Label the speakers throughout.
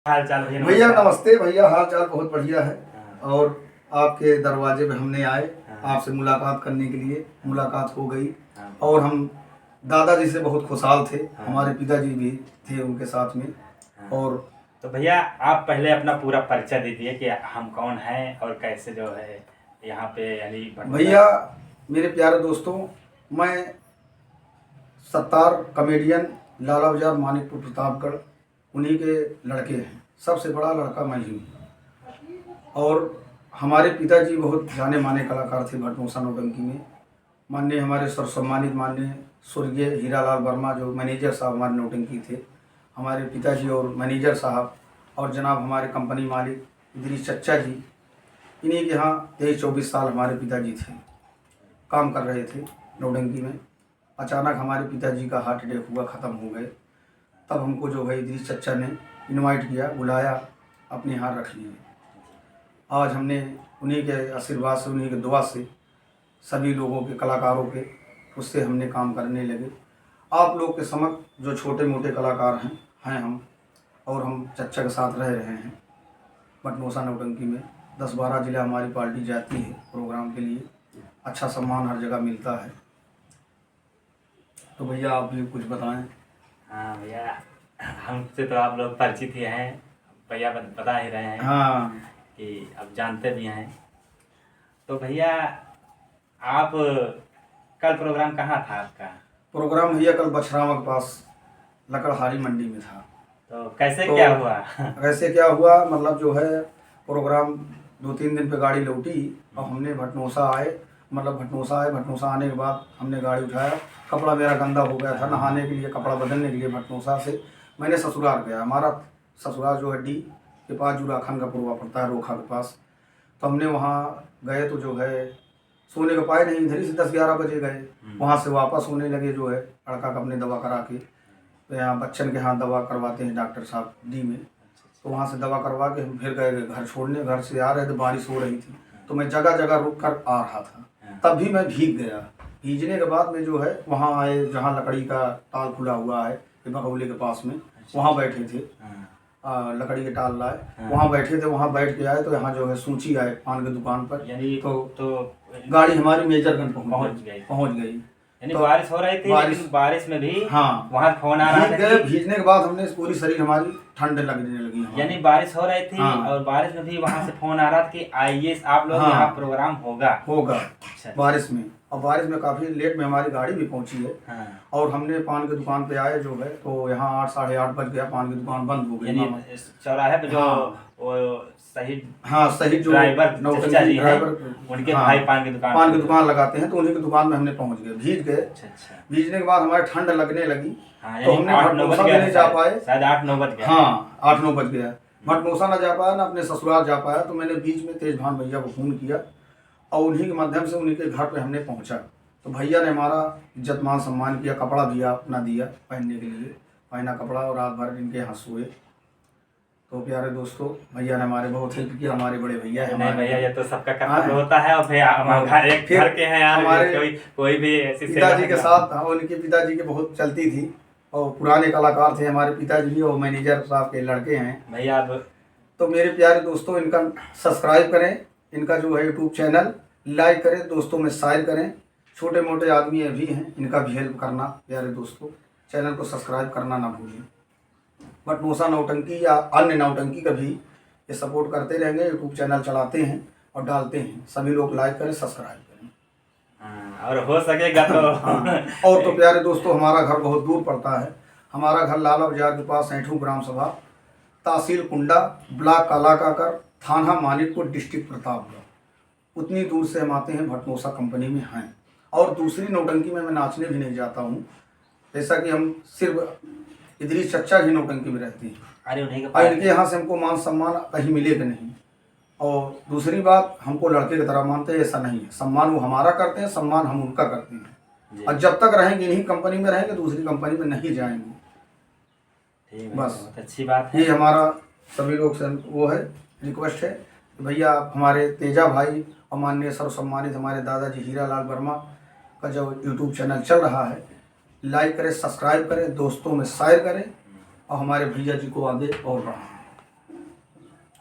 Speaker 1: हाल चाल भैया?
Speaker 2: भैया नमस्ते भैया, हाल चाल बहुत बढ़िया है।
Speaker 1: हाँ।
Speaker 2: और आपके दरवाजे पे हमने आए
Speaker 1: हाँ।
Speaker 2: आपसे मुलाकात करने के लिए। मुलाकात हो गई
Speaker 1: हाँ।
Speaker 2: और हम दादाजी से बहुत खुशहाल थे।
Speaker 1: हाँ।
Speaker 2: हमारे पिताजी भी थे उनके साथ में।
Speaker 1: हाँ।
Speaker 2: और
Speaker 1: तो भैया आप पहले अपना पूरा परिचय दीजिए कि हम कौन हैं और कैसे जो है यहाँ पे यानी
Speaker 2: भैया मेरे प्यारे दोस्तों, मैं सत्तार कॉमेडियन लाला बाजार मानिकपुर प्रतापगढ़ उन्हीं के लड़के हैं। सबसे बड़ा लड़का मैं ही हूँ। और हमारे पिताजी बहुत जाने माने कलाकार थे भटमोसा नौटंकी में। माननीय हमारे सर्वसम्मानित माननीय स्वर्गीय हीरालाल वर्मा जो मैनेजर साहब हमारे नौटंकी थे, हमारे पिताजी और मैनेजर साहब और जनाब हमारे कंपनी मालिक इदरीस चच्चा जी, इन्हीं के यहाँ 23-24 साल हमारे पिताजी थे, काम कर रहे थे नौटंकी में। अचानक हमारे पिताजी का हार्ट अटैक हुआ, ख़त्म हो गए। तब हमको जो है इदरीस चच्चा ने इनवाइट किया, बुलाया, अपने यहाँ रख लिए। आज हमने उन्हीं के आशीर्वाद से, उन्हीं के दुआ से, सभी लोगों के कलाकारों के उससे हमने काम करने लगे। आप लोग के समक्ष जो छोटे मोटे कलाकार हैं हम, और हम चच्चा के साथ रह रहे हैं भटमोसा नौटंकी में। 10-12 जिला हमारी पार्टी जाती है प्रोग्राम के लिए, अच्छा सम्मान हर जगह मिलता है। तो भैया आप भी कुछ बताएं।
Speaker 1: हाँ भैया, हमसे तो आप लोग परिचित ही हैं, भैया बता ही रहे हैं।
Speaker 2: हाँ
Speaker 1: कि अब जानते भी हैं। तो भैया आप कल प्रोग्राम कहाँ था आपका?
Speaker 2: प्रोग्राम भैया कल बछरावा के पास लकड़हारी मंडी में था।
Speaker 1: तो कैसे क्या हुआ?
Speaker 2: कैसे क्या हुआ मतलब जो है, प्रोग्राम 2-3 दिन पे गाड़ी लौटी और हमने भटमोसा आए, भटमोसा आने के बाद हमने गाड़ी उठाया। कपड़ा मेरा गंदा हो गया था, नहाने के लिए, कपड़ा बदलने के लिए भटमोसा से मैंने ससुराल गया। हमारा ससुराल जो है डी के पास जुलाखन का पुरवा पड़ता है, रोखा के पास। तो हमने वहाँ गए तो जो है सोने को पाए नहीं, इधर ही से 10-11 बजे गए। वहाँ से वापस होने लगे जो है लड़का का अपने दवा करा के। तो यहाँ बच्चन के यहाँ दवा करवाते हैं डॉक्टर साहब डी में। तो वहाँ से दवा करवा के हम फिर गए घर छोड़ने। घर से आ रहे थे, बारिश हो रही थी, तो मैं जगह जगह रुक कर आ रहा था। तब भी मैं भीग गया। भीगने के बाद में जो है वहाँ आए जहाँ लकड़ी का टाल खुला हुआ है बगौले के पास में, वहाँ बैठे थे। लकड़ी के टाल लाए, वहाँ बैठे थे। वहाँ बैठ के आए तो यहाँ जो है सूची आए पान की दुकान पर।
Speaker 1: यानी तो
Speaker 2: गाड़ी हमारी मेजरगंज पहुँच गई।
Speaker 1: यानी
Speaker 2: तो
Speaker 1: बारिश हो रही थी, लेकिन बारिश में भी
Speaker 2: हाँ
Speaker 1: वहाँ फोन आ रहा था।
Speaker 2: भीगने के बाद हमने पूरी शरीर हमारी ठंड लगने लगी।
Speaker 1: यानी बारिश हो रही थी।
Speaker 2: हाँ।
Speaker 1: और बारिश में भी वहाँ से फोन आ रहा था कि आइए आप लोग, यहाँ प्रोग्राम होगा।
Speaker 2: अच्छा। बारिश में, और बारिश में काफ़ी लेट में हमारी गाड़ी भी पहुंची है।
Speaker 1: हाँ।
Speaker 2: और हमने पान की दुकान पे आए जो है, तो यहाँ 8-8:30 बज गया, पान की दुकान बंद हो गई।
Speaker 1: चौराहे पे जो
Speaker 2: शहीद जो
Speaker 1: ड्राइवर उनके
Speaker 2: हाँ,
Speaker 1: भाई पान की
Speaker 2: दुकान लगाते हैं, तो उन्हीं की दुकान में हमने पहुंच गए, भीग गए।
Speaker 1: अच्छा।
Speaker 2: भीगने के बाद हमारे ठंड लगने लगी।
Speaker 1: हाँ,
Speaker 2: तो हमने भटमोसा भी नहीं जा पाए,
Speaker 1: शायद 8-9 बज गया।
Speaker 2: हाँ 8-9 बज गया। भटमोसा ना जा पाया, ना अपने ससुराल जा पाया। तो मैंने बीच में तेज भान भैया को फोन किया और उन्हीं के माध्यम से उन्हीं के घर पे हमने पहुंचा। तो भैया ने हमारा इज्जत मान सम्मान किया, कपड़ा दिया अपना दिया पहनने के लिए, पहना कपड़ा, और रात भर इनके यहाँ सोए। तो प्यारे दोस्तों, भैया ने हमारे बहुत हेल्प किया। हमारे बड़े भैया है हमारे।
Speaker 1: भैया ये तो सबका कर्तव्य होता है। और भैया एक घर के हैं यार, हमारे कोई भी ऐसी
Speaker 2: पिताजी के साथ, उनके पिताजी के बहुत चलती थी और पुराने कलाकार थे हमारे पिताजी भी, और मैनेजर साहब के लड़के हैं
Speaker 1: भैया।
Speaker 2: तो मेरे प्यारे दोस्तों, इनका सब्सक्राइब करें, इनका जो है यूट्यूब चैनल लाइक करें, दोस्तों में शेयर करें। छोटे मोटे आदमी भी हैं, इनका भी हेल्प करना प्यारे दोस्तों। चैनल को सब्सक्राइब करना ना भूलें। भटमोसा नौटंकी या अन्य नौटंकी का भी ये सपोर्ट करते रहेंगे। यूट्यूब चैनल चलाते हैं और डालते हैं, सभी लोग लाइक करें, सब्सक्राइब करें।
Speaker 1: और हो सकेगा तो
Speaker 2: और तो प्यारे दोस्तों, हमारा घर बहुत दूर पड़ता है। हमारा घर लाला बाजार के पास ऐठू ग्राम सभा, तहसील कुंडा, ब्लॉक कालाकाकर, थाना मानिकपुर, डिस्ट्रिक्ट प्रतापगढ़। उतनी दूर से हम आते हैं, भटमोसा कंपनी में हैं। और दूसरी नौटंकी में मैं नाचने भी नहीं जाता हूँ, जैसा कि हम सिर्फ इदरीस चच्चा ही नौटंकी में रहती हैं।
Speaker 1: अरे
Speaker 2: इनके यहाँ से हमको मान सम्मान कहीं मिलेगा नहीं। और दूसरी बात, हमको लड़के की तरह मानते हैं, ऐसा नहीं है। सम्मान वो हमारा करते हैं, सम्मान हम उनका करते हैं। और जब तक रहेंगे इन्हीं कंपनी में रहेंगे, दूसरी कंपनी में नहीं जाएंगे। बस
Speaker 1: अच्छी बात है।
Speaker 2: ये हमारा सभी लोग से वो है, रिक्वेस्ट है कि भैया आप हमारे तेजा भाई और माननीय सर्वसम्मानित हमारे दादाजी हीरालाल वर्मा का जो यूट्यूब चैनल चल रहा है, लाइक करें, सब्सक्राइब करें, दोस्तों में शेयर करें, और हमारे भैया जी को आगे और बढ़ाएं।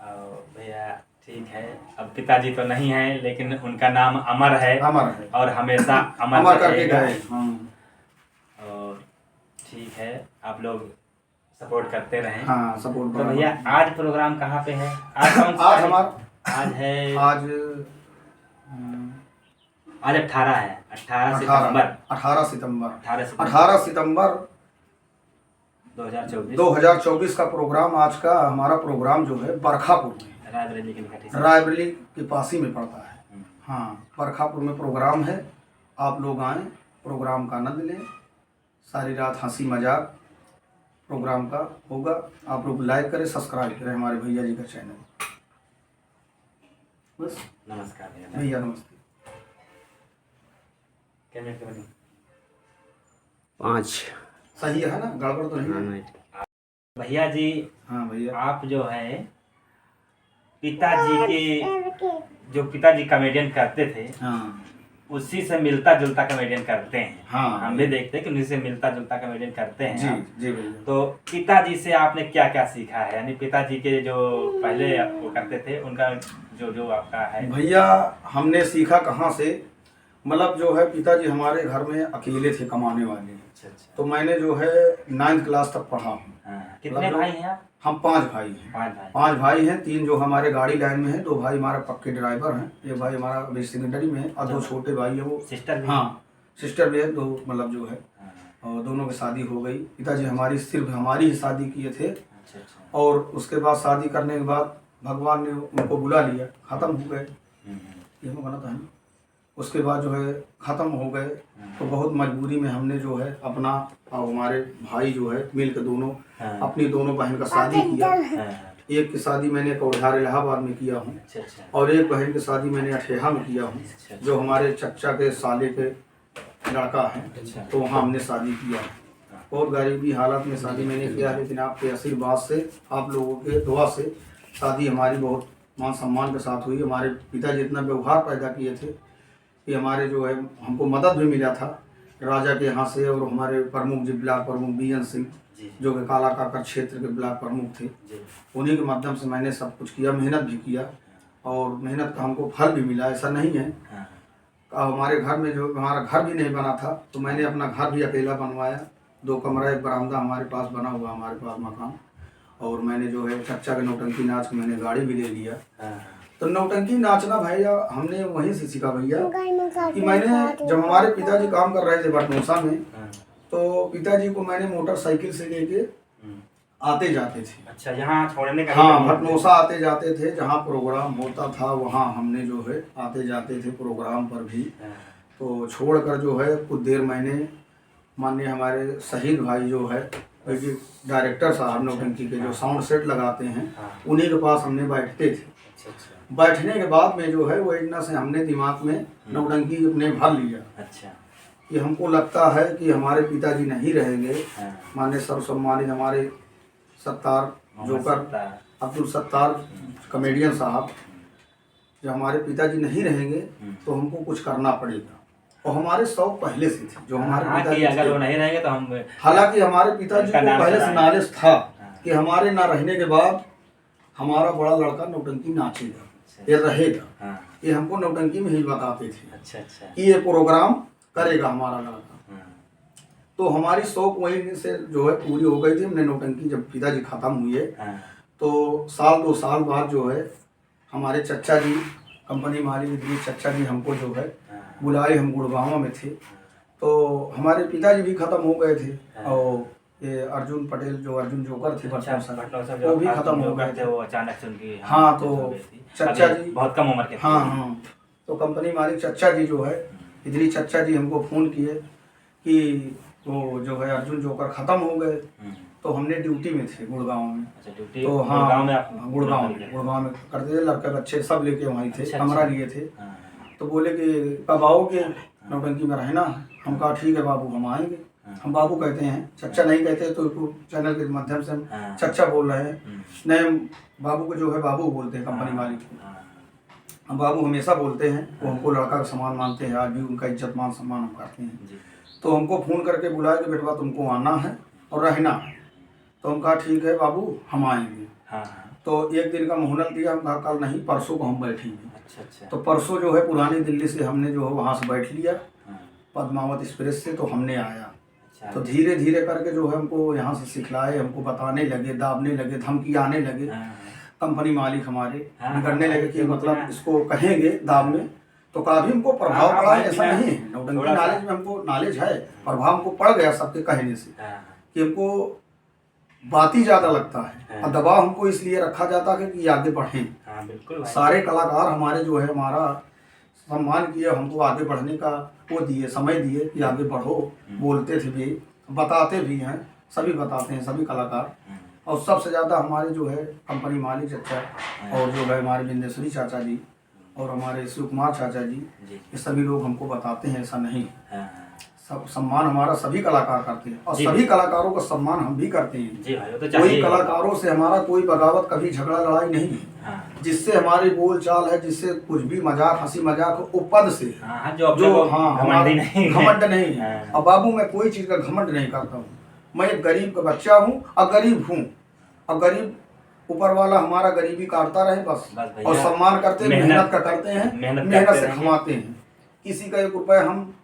Speaker 1: और भैया ठीक है, अब पिताजी तो नहीं है लेकिन उनका नाम अमर है
Speaker 2: अमर है,
Speaker 1: और हमेशा अमर
Speaker 2: अमर करके
Speaker 1: रहेगा।
Speaker 2: गए। हाँ
Speaker 1: और ठीक है, आप लोग सपोर्ट करते रहें।
Speaker 2: हाँ, सपोर्ट
Speaker 1: तो
Speaker 2: बराबर।
Speaker 1: भैया आज प्रोग्राम कहाँ पे है? आज कौन सा
Speaker 2: आज
Speaker 1: है?
Speaker 2: हमारा
Speaker 1: आज है,
Speaker 2: आज
Speaker 1: आज 18 है, 18 सितंबर
Speaker 2: 18 सितंबर
Speaker 1: 18 सितंबर
Speaker 2: 18 सितंबर
Speaker 1: 2024
Speaker 2: 2024 का प्रोग्राम। आज का हमारा प्रोग्राम जो है बरखापुर में,
Speaker 1: रायबरेली के निकट ही।
Speaker 2: रायबरेली के पास ही में पड़ता है।
Speaker 1: हम्म।
Speaker 2: हाँ, बरखापुर में प्रोग्राम है। आप लोग आएँ, प्रोग्राम का आनंद लें। सारी रात हंसी मजाक प्रोग्राम का होगा। आप लोग लाइक करें, सब्सक्राइब करें हमारे भैया जी का चैनल। बस।
Speaker 1: नमस्कार भैया।
Speaker 2: भैया नमस्ते।
Speaker 1: क्या मिनट के बनी?
Speaker 3: 5
Speaker 2: सही है ना, गड़बड़ तो नहीं है?
Speaker 1: भैया जी,
Speaker 2: हाँ भैया।
Speaker 1: आप जो है पिताजी के, जो पिताजी कॉमेडियन करते थे
Speaker 2: हाँ
Speaker 1: उसी से मिलता जुलता कॉमेडियन करते हैं।
Speaker 2: हाँ,
Speaker 1: हम भी देखते हैं कि उन्हीं से मिलता जुलता कॉमेडियन करते हैं
Speaker 2: जी
Speaker 1: आप।
Speaker 2: जी भैया।
Speaker 1: तो पिताजी से आपने क्या क्या सीखा है? यानी पिताजी के जो पहले वो करते थे उनका जो जो आपका है।
Speaker 2: भैया हमने सीखा कहाँ से, मतलब जो है पिताजी हमारे घर में अकेले थे कमाने वाले।
Speaker 1: अच्छा अच्छा।
Speaker 2: तो मैंने जो है 9th क्लास तक पढ़ा हूँ।
Speaker 1: हाँ, कितने
Speaker 2: मतलब
Speaker 1: भाई हैं आप?
Speaker 2: हम 5 भाई हैं।
Speaker 1: 5 भाई।
Speaker 2: 5 भाई हैं, 3 जो हमारे गाड़ी लाइन में हैं, 2 भाई हमारा पक्के ड्राइवर हैं, एक भाई हमारा अभी सेकेंडरी में है और 2 छोटे भाई हैं वो।
Speaker 1: सिस्टर भी?
Speaker 2: हाँ, सिस्टर भी है 2, मतलब जो है।
Speaker 1: हाँ,
Speaker 2: और दोनों की शादी हो गई। पिताजी हमारी सिर्फ हमारी ही शादी किए थे।
Speaker 1: अच्छा अच्छा।
Speaker 2: और उसके बाद शादी करने के बाद भगवान ने उनको बुला लिया, ख़त्म हो गए। ये में बना था ना। उसके बाद जो है ख़त्म हो गए। तो बहुत मजबूरी में हमने जो है अपना और हमारे भाई जो है मिल के दोनों
Speaker 1: हाँ।
Speaker 2: अपनी दोनों बहन का शादी किया।
Speaker 1: हाँ,
Speaker 2: एक की शादी मैंने कौधार इलाहाबाद में किया हूँ
Speaker 1: अच्छा अच्छा।
Speaker 2: और एक बहन की शादी मैंने अठेहा में किया हूँ, जो हमारे चचा के साले के लड़का है।
Speaker 1: अच्छा।
Speaker 2: तो वहाँ हमने शादी किया। बहुत गरीबी हालत में शादी मैंने किया, लेकिन आपके आशीर्वाद से, आप लोगों के दुआ से शादी हमारी बहुत मान सम्मान के साथ हुई। हमारे पिताजी इतना व्यवहार पैदा किए थे कि हमारे जो है हमको मदद भी मिला था राजा के यहाँ से। और हमारे प्रमुख जी, ब्लॉक प्रमुख बीएन सिंह, जो कि काला काकर क्षेत्र के ब्लॉक प्रमुख थे, उन्हीं के माध्यम से मैंने सब कुछ किया, मेहनत भी किया और मेहनत का हमको फल भी मिला। ऐसा नहीं है। हमारे घर में जो हमारा घर भी नहीं बना था तो मैंने अपना घर भी अकेला बनवाया। 2 कमरा 1 बरामदा हमारे पास बना हुआ, हमारे पास मकान। और मैंने जो है चच्चा के नौटंकी नाच के मैंने गाड़ी भी ले लिया। तो नौटंकी नाचना भैया हमने वहीं से सीखा भैया, कि मैंने जब हमारे पिताजी काम कर रहे थे भटनोसा में, तो पिताजी को मैंने मोटरसाइकिल से लेके आते जाते थे।
Speaker 1: अच्छा, यहाँ छोड़ने का?
Speaker 2: हाँ, भटनोसा आते जाते थे, जहाँ प्रोग्राम होता था वहाँ हमने जो है आते जाते थे प्रोग्राम पर भी। तो छोड़कर जो है कुछ देर मैंने माननीय हमारे शहीद भाई जो है डायरेक्टर साहब नौटंकी के जो साउंड सेट लगाते हैं, उन्हीं के पास हमने बैठते थे। बैठने के बाद में जो है वो इतना से हमने दिमाग में नौटंकी अपने भर लिया।
Speaker 1: अच्छा।
Speaker 2: कि हमको लगता है कि हमारे पिताजी नहीं रहेंगे, माननीय सर्वसम्मानित हमारे सत्तार जोकर अब्दुल सत्तार कॉमेडियन साहब, जब हमारे पिताजी नहीं रहेंगे तो हमको कुछ करना पड़ेगा। और हमारे शौक पहले से थे, जो हमारे पिताजी
Speaker 1: अगर वो नहीं रहेंगे तो हम,
Speaker 2: हालांकि हमारे पिताजी को पहले से नॉलेज था कि हमारे ना रहने के बाद हमारा बड़ा लड़का नौटंकी नाचेगा, ये रहेगा। ये हमको नौटंकी में ही बताते थे।
Speaker 1: अच्छा अच्छा।
Speaker 2: कि ये प्रोग्राम करेगा हमारा लड़का। तो हमारी शौक वहीं से जो है पूरी हो गई थी। हमने नौटंकी जब पिताजी ख़त्म हुए तो 1-2 साल बाद जो है हमारे चच्चा जी, कंपनी मालिक चच्चा जी हमको जो है बुलाए। हम गुड़गांव में थे तो हमारे पिताजी भी ख़त्म हो गए थे। और ये अर्जुन पटेल, जो अर्जुन जोकर थे भटनोसा, वो भी ख़त्म हो गए थे।
Speaker 1: वो अचानक से उनकी,
Speaker 2: हाँ, तो चच्चा जी
Speaker 1: बहुत कम उम्र के थे।
Speaker 2: हाँ, तो कंपनी मालिक चच्चा जी जो है, इधरी चच्चा जी हमको फ़ोन किए कि वो जो है अर्जुन जोकर ख़त्म हो गए। तो हमने ड्यूटी में थे गुड़गांव में।
Speaker 1: अच्छा, ड्यूटी
Speaker 2: तो हाँ, गुड़गांव में करते थे, लड़के बच्चे सब लेके वहीं थे। कमरा लिए थे। तो बोले कि कब आओगे, नौटंकी में रहना। हम कहा ठीक है बाबू, हम आएंगे। हम बाबू कहते हैं, चच्चा नहीं कहते। तो चैनल के माध्यम से हम चच्चा बोल रहे हैं। नहीं, बाबू को जो है बाबू बोलते हैं कंपनी मालिक को। हम बाबू हमेशा बोलते हैं, वो हमको लड़का का सम्मान मानते हैं, आज भी उनका इज्जत मान सम्मान हम करते हैं। तो हमको फ़ोन करके बुलाया कि बेटवा तुमको आना है और रहना है। तो हम कहा ठीक है बाबू, हम आएंगे। तो एक दिन का मुहलत दिया, हम कहा कल नहीं परसों को हम बैठेंगे।
Speaker 1: अच्छा।
Speaker 2: तो परसों जो है पुरानी दिल्ली से हमने जो है वहाँ से बैठ लिया
Speaker 1: हाँ,
Speaker 2: पद्मावत एक्सप्रेस से, तो हमने आया।
Speaker 1: अच्छा।
Speaker 2: तो धीरे धीरे करके जो है हमको यहाँ से सिखलाए, हमको बताने लगे, दाबने लगे, धमकी आने लगे।
Speaker 1: हाँ,
Speaker 2: कंपनी मालिक हमारे
Speaker 1: हाँ,
Speaker 2: बिगड़ने
Speaker 1: हाँ,
Speaker 2: लगे कि
Speaker 1: हाँ,
Speaker 2: मतलब
Speaker 1: हाँ।
Speaker 2: इसको कहेंगे दाब में, तो काफ़ी हमको प्रभाव
Speaker 1: हाँ,
Speaker 2: पड़ा है।
Speaker 1: भाई,
Speaker 2: ऐसा
Speaker 1: बिना
Speaker 2: नहीं है, नौटंकी
Speaker 1: थोड़ा सा-
Speaker 2: नॉलेज में हमको नॉलेज है, प्रभाव हमको पड़ गया सबके कहने से
Speaker 1: हाँ,
Speaker 2: कि हमको बात ही ज़्यादा लगता है
Speaker 1: हाँ।
Speaker 2: और दबाव हमको इसलिए रखा जाता है कि आगे बढ़ें।
Speaker 1: हाँ, बिल्कुल भाई।
Speaker 2: सारे कलाकार हमारे जो है हमारा सम्मान किए, हमको आगे बढ़ने का वो दिए, समय दिए कि आगे बढ़ो। बोलते थे भी, बताते भी हैं, सभी बताते हैं, सभी कलाकार। और सबसे ज़्यादा हमारे जो है कंपनी मालिक चाचा और जो है हमारे बिंदेश्वरी चाचा जी और हमारे शिव कुमार चाचा जी, ये सभी लोग हमको बताते हैं, ऐसा नहीं। सब सम्मान हमारा सभी कलाकार करते हैं और
Speaker 1: जी।
Speaker 2: सभी कलाकारों का सम्मान हम भी करते हैं।
Speaker 1: जी भाई, वो तो
Speaker 2: कोई
Speaker 1: चाहिए।
Speaker 2: कलाकारों से हमारा कोई बगावत, कभी झगड़ा लड़ाई नहीं है।
Speaker 1: हाँ,
Speaker 2: जिससे हमारी बोल चाल है, जिससे कुछ भी मजाक, हंसी मजाक वो पद से है।
Speaker 1: हाँ, जो अपने को
Speaker 2: हाँ
Speaker 1: घमंडी नहीं है।
Speaker 2: घमंड नहीं है।
Speaker 1: हाँ।
Speaker 2: और बाबू मैं कोई चीज़ का घमंड नहीं करता हूँ। मैं एक गरीब का बच्चा हूँ और गरीब हूँ, और गरीब ऊपर वाला हमारा गरीबी काटता रहे बस।
Speaker 1: भैया,
Speaker 2: और सम्मान करते हैं, मेहनत का करते हैं,
Speaker 1: मेहनत
Speaker 2: मेहनत
Speaker 1: करते
Speaker 2: से
Speaker 1: रहेंगे।
Speaker 2: कमाते हैं। किसी का 1 रुपये हम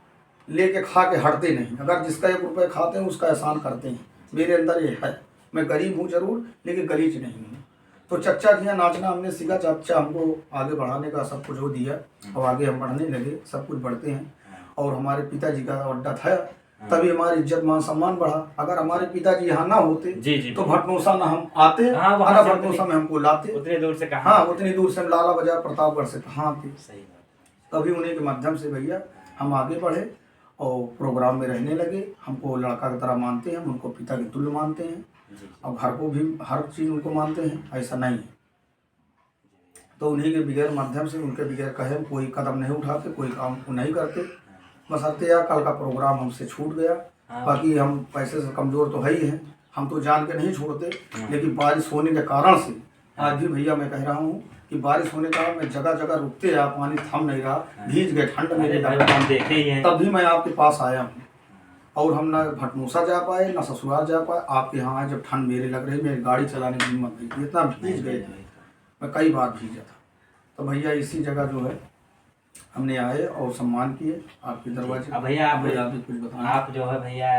Speaker 2: लेके खा के हटते नहीं। अगर जिसका 1 रुपये खाते हैं उसका एहसान करते हैं। मेरे अंदर ये है। मैं गरीब हूँ जरूर, लेकिन गलीच नहीं हूँ। तो चच्चा के यहाँ नाचना हमने सीखा, चच्चा हमको आगे बढ़ाने का सब कुछ हो दिया और आगे हम बढ़ने लगे, सब कुछ बढ़ते हैं। और हमारे पिताजी का अड्डा था, तभी हमारी इज्जत मान सम्मान बढ़ा। अगर हमारे पिताजी यहाँ ना होते
Speaker 1: जी,
Speaker 2: तो भटनोसा ना हम आते,
Speaker 1: हाँ, वहाँ
Speaker 2: ना
Speaker 1: से
Speaker 2: भटनोसा में हमको लाते।
Speaker 1: उतने दूर से कहाँ?
Speaker 2: हाँ, उतनी दूर से हम लाला बाजार प्रतापगढ़ से कहाँ आते।
Speaker 1: सही बात।
Speaker 2: तभी उन्हीं के माध्यम से भैया हम आगे बढ़े और प्रोग्राम में रहने लगे। हमको लड़का की तरह मानते हैं, हम उनको पिता के तुल्य मानते हैं
Speaker 1: जी,
Speaker 2: और घर को भी हर चीज़ उनको मानते हैं, ऐसा नहीं है। तो उन्हीं के बगैर माध्यम से, उनके बगैर कहे हम कोई कदम नहीं उठाते, कोई काम को नहीं करते। बशर्ते यार कल का प्रोग्राम हमसे छूट गया।
Speaker 1: हाँ।
Speaker 2: बाकी हम पैसे से कमज़ोर तो है ही हैं, हम तो जान के नहीं छोड़ते। लेकिन बारिश होने के कारण से आज भी भैया मैं कह रहा हूँ कि बारिश होने का मैं जगह जगह रुकते रहा, पानी थम नहीं रहा, भीज गए, ठंड मेरे
Speaker 1: भाई,
Speaker 2: लगा,
Speaker 1: हम देखे ही हैं।
Speaker 2: तब भी मैं आपके पास आया हूँ। और हम ना भटमूसा जा पाए, ना ससुराल जा पाए, आपके यहाँ आए जब ठंड मेरे लग रही, मेरी गाड़ी चलाने की हिम्मत नहीं थी, इतना भीज गए थे, मैं कई बार भीजा था। तो भैया इसी जगह जो है हमने आए और सम्मान किए आपके दरवाजे।
Speaker 1: अब भैया आप
Speaker 2: भी कुछ बताएं।
Speaker 1: आप जो है भैया,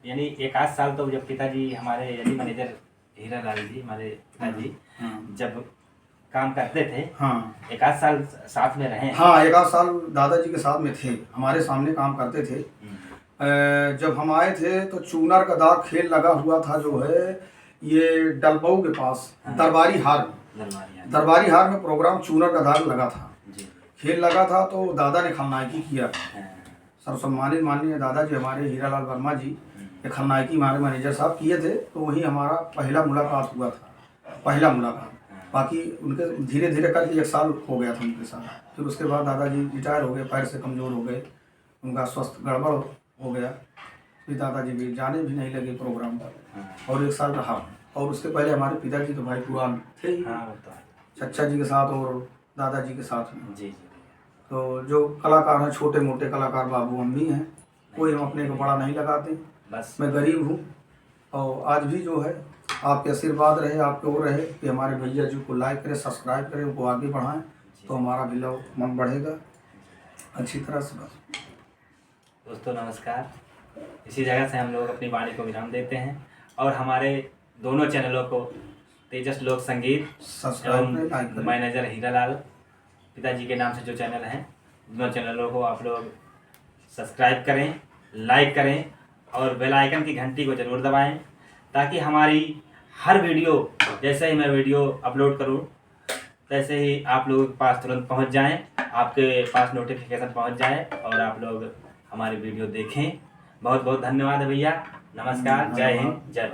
Speaker 1: यानी 1 आध साल तो जब पिताजी हमारे, यानी मैनेजर हीरा लाल जी हमारे पिताजी जब काम करते थे,
Speaker 2: हाँ
Speaker 1: 1 आध साल साथ में रहे।
Speaker 2: हाँ, 1 आध साल दादाजी के साथ में थे, हमारे सामने काम करते थे। जब हम आए थे तो चूनर का दाग खेल लगा हुआ था, जो है ये डलबऊ के पास दरबारी हार में प्रोग्राम चूनर का दाग लगा था, खेल लगा था। तो दादा ने खलनायकी किया। सर्वसम्मानित माननीय दादाजी हमारे हीरालाल वर्मा जी ये खलनायकी हमारे मैनेजर साहब किए थे। तो वही हमारा पहला मुलाकात हुआ था, पहला मुलाकात। बाकी उनके धीरे धीरे करके 1 साल हो गया था उनके साथ। फिर उसके बाद दादाजी रिटायर हो गए, पैर से कमज़ोर हो गए, उनका स्वास्थ्य गड़बड़ हो गया। फिर दादाजी भी जाने भी नहीं लगे प्रोग्राम पर, और 1 साल रहा। और उसके पहले हमारे पिताजी तो भाई पुरान थे ही, चच्चा जी के साथ और दादाजी के साथ में।
Speaker 1: जी।
Speaker 2: तो जो कलाकार हैं, छोटे मोटे कलाकार बाबू हम भी हैं, कोई हम अपने को बड़ा नहीं लगाते।
Speaker 1: बस
Speaker 2: मैं गरीब हूँ और आज भी जो है आपके आशीर्वाद रहे, आपके वो रहे कि हमारे भैया जी को लाइक करें, सब्सक्राइब करें, उनको आगे बढ़ाएं, तो हमारा भी लोग मन बढ़ेगा अच्छी तरह से। बस
Speaker 1: दोस्तों नमस्कार, इसी जगह से हम लोग अपनी वाणी को विराम देते हैं और हमारे दोनों चैनलों को, तेजस लोक संगीत
Speaker 2: सब्सक्राइब करें, लाइक
Speaker 1: एवं
Speaker 2: करें।
Speaker 1: मैनेजर हीरालाल पिताजी के नाम से जो चैनल हैं, दोनों चैनलों को आप लोग सब्सक्राइब करें, लाइक करें और बेल आइकन की घंटी को ज़रूर दबाएं, ताकि हमारी हर वीडियो, जैसे ही मैं वीडियो अपलोड करूं तैसे ही आप लोगों के पास तुरंत पहुंच जाएं, आपके पास नोटिफिकेशन पहुंच जाए और आप लोग हमारी वीडियो देखें। बहुत बहुत धन्यवाद भैया, नमस्कार, जय हिंद, जय भारत।